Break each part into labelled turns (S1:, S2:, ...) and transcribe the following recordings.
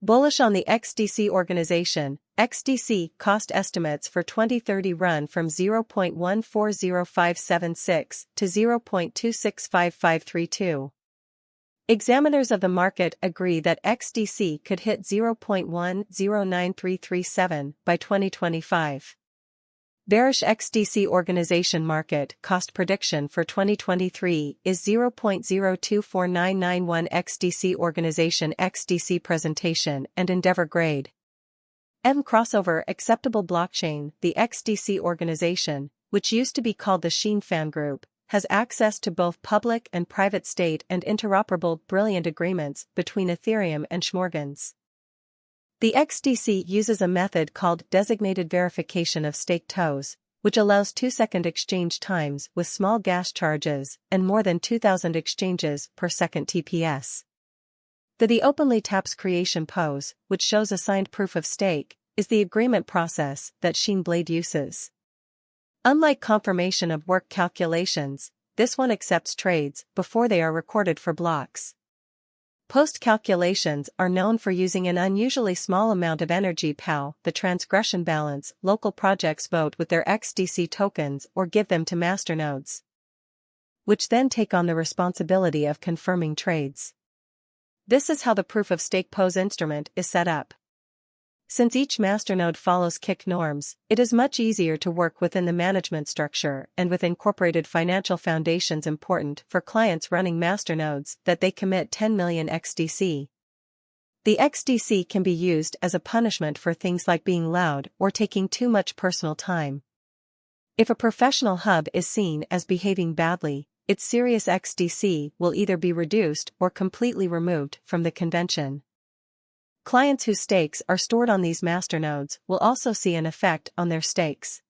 S1: Bullish on the XDC organization. XDC cost estimates for 2030 run from 0.140576 to 0.265532. Examiners of the market agree that XDC could hit 0.109337 by 2025. Bearish XDC organization market cost prediction for 2023 is 0.024991 XDC organization XDC presentation and endeavor grade. Crossover acceptable blockchain. The XDC organization, which used to be called the Xinfin group, has access to both public and private state and interoperable brilliant agreements between Ethereum and Schmorgans. The XDC uses a method called designated verification of staked tokens, which allows 2-second exchange times with small gas charges and more than 2,000 exchanges per second TPS. The openly taps creation pose, which shows a signed proof of stake, is the agreement process that Xinblade uses. Unlike confirmation of work calculations, this one accepts trades before they are recorded for blocks. Post calculations are known for using an unusually small amount of energy POW, the transgression balance. Local projects vote with their XDC tokens or give them to masternodes, which then take on the responsibility of confirming trades. This is how the proof of stake pose instrument is set up. Since each masternode follows KIC norms, it is much easier to work within the management structure and with incorporated financial foundations. Important for clients running masternodes that they commit 10 million XDC. The XDC can be used as a punishment for things like being loud or taking too much personal time. If a professional hub is seen as behaving badly, its serious XDC will either be reduced or completely removed from the convention. Clients whose stakes are stored on these masternodes will also see an effect on their stakes.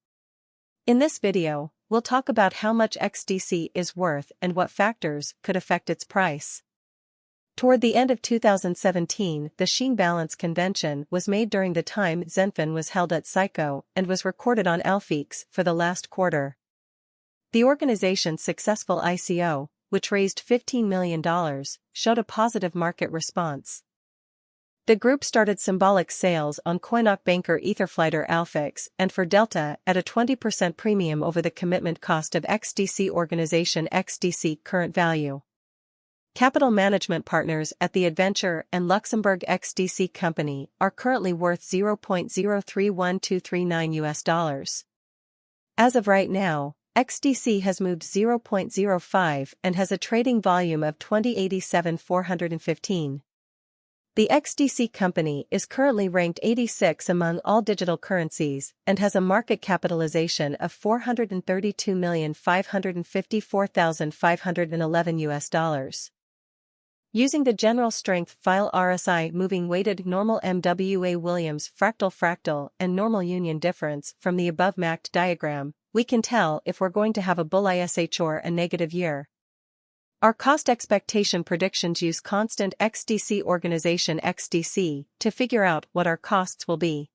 S1: In this video, we'll talk about how much XDC is worth and what factors could affect its price. Toward the end of 2017, the Xin Balance Convention was made during the time Xinfin was held at Psycho and was recorded on Alfex for the last quarter. The organization's successful ICO, which raised $15 million, showed a positive market response. The group started symbolic sales on Coinoc Banker Etherflighter Alfex and for Delta at a 20% premium over the commitment cost of XDC organization XDC current value. Capital management partners at the Adventure and Luxembourg XDC company are currently worth $0.031239. As of right now, XDC has moved 0.05 and has a trading volume of 2087,415. The XDC company is currently ranked 86 among all digital currencies and has a market capitalization of $432,554,511. Using the general strength file RSI moving weighted normal MWA Williams fractal and normal union difference from the above mapped diagram, we can tell if we're going to have a bull ISH or a negative year. Our cost expectation predictions use constant XDC organization XDC to figure out what our costs will be.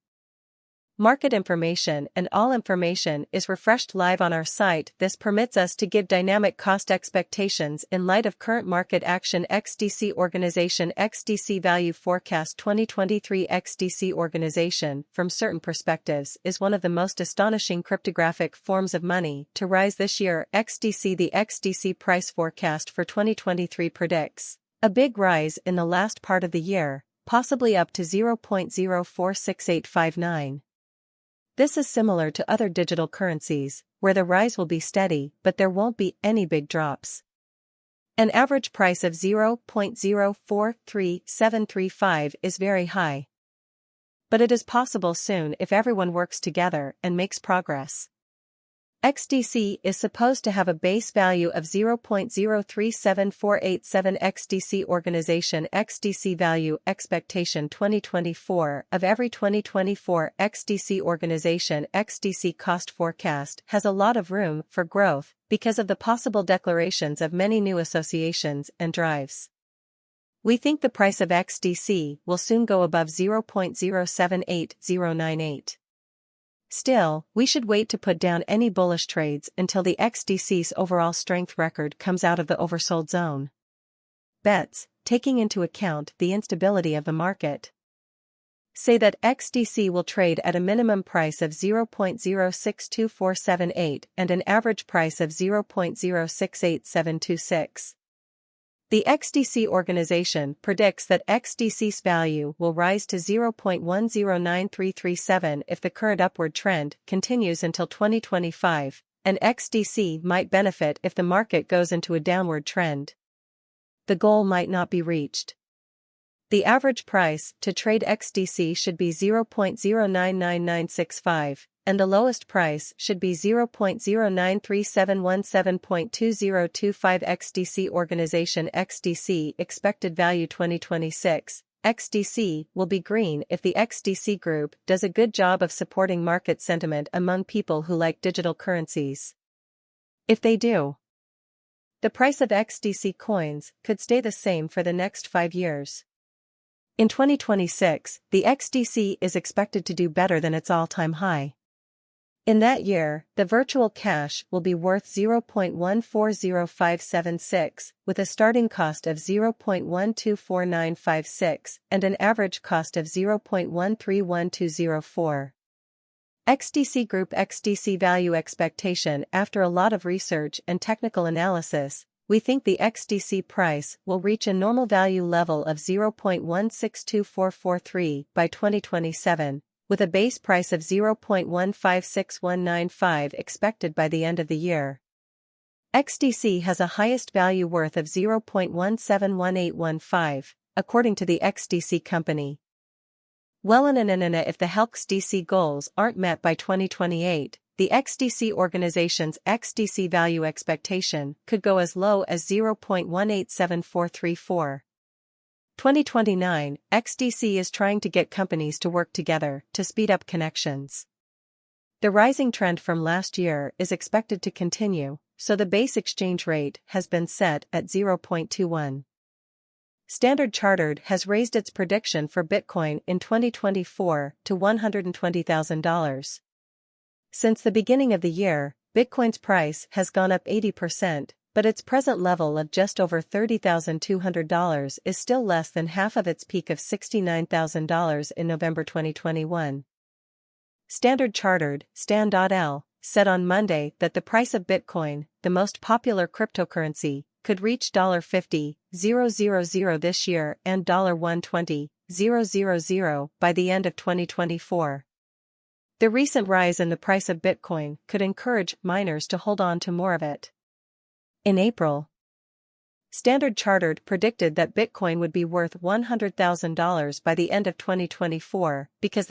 S1: Market information and all information is refreshed live on our site. This permits us to give dynamic cost expectations in light of current market action. XDC organization XDC value forecast 2023 XDC organization from certain perspectives is one of the most astonishing cryptographic forms of money to rise this year. The XDC price forecast for 2023 predicts a big rise in the last part of the year, possibly up to 0.046859. This is similar to other digital currencies, where the rise will be steady but there won't be any big drops. An average price of 0.043735 is very high. But it is possible soon if everyone works together and makes progress. XDC is supposed to have a base value of 0.037487. XDC organization XDC value expectation 2024 of every 2024 XDC organization. XDC cost forecast has a lot of room for growth because of the possible declarations of many new associations and drives. We think the price of XDC will soon go above 0.078098. Still, we should wait to put down any bullish trades until the XDC's overall strength record comes out of the oversold zone. Bets, taking into account the instability of the market. say that XDC will trade at a minimum price of 0.062478 and an average price of 0.068726. The XDC organization predicts that XDC's value will rise to 0.109337 if the current upward trend continues until 2025, and XDC might benefit if the market goes into a downward trend. The goal might not be reached. The average price to trade XDC should be 0.099965, and the lowest price should be 0.093717.2025. XDC organization XDC expected value 2026. XDC will be green if the XDC group does a good job of supporting market sentiment among people who like digital currencies. If they do, the price of XDC coins could stay the same for the next 5 years. In 2026, the XDC is expected to do better than its all-time high. In that year, the virtual cash will be worth 0.140576, with a starting cost of 0.124956 and an average cost of 0.131204. XDC Group XDC value expectation. After a lot of research and technical analysis, we think the XDC price will reach a normal value level of 0.162443 by 2027, with a base price of 0.156195 expected by the end of the year. XDC has a highest value worth of 0.171815, according to the XDC company. If the XDC goals aren't met by 2028, the XDC organization's XDC value expectation could go as low as 0.187434. 2029, XDC is trying to get companies to work together to speed up connections. The rising trend from last year is expected to continue, so the base exchange rate has been set at 0.21. Standard Chartered has raised its prediction for Bitcoin in 2024 to $120,000. Since the beginning of the year, Bitcoin's price has gone up 80%, but its present level of just over $30,200 is still less than half of its peak of $69,000 in November 2021. Standard Chartered, Stan.L, said on Monday that the price of Bitcoin, the most popular cryptocurrency, could reach $50,000 this year and $120,000 by the end of 2024. The recent rise in the price of Bitcoin could encourage miners to hold on to more of it. In April, Standard Chartered predicted that Bitcoin would be worth $100,000 by the end of 2024 because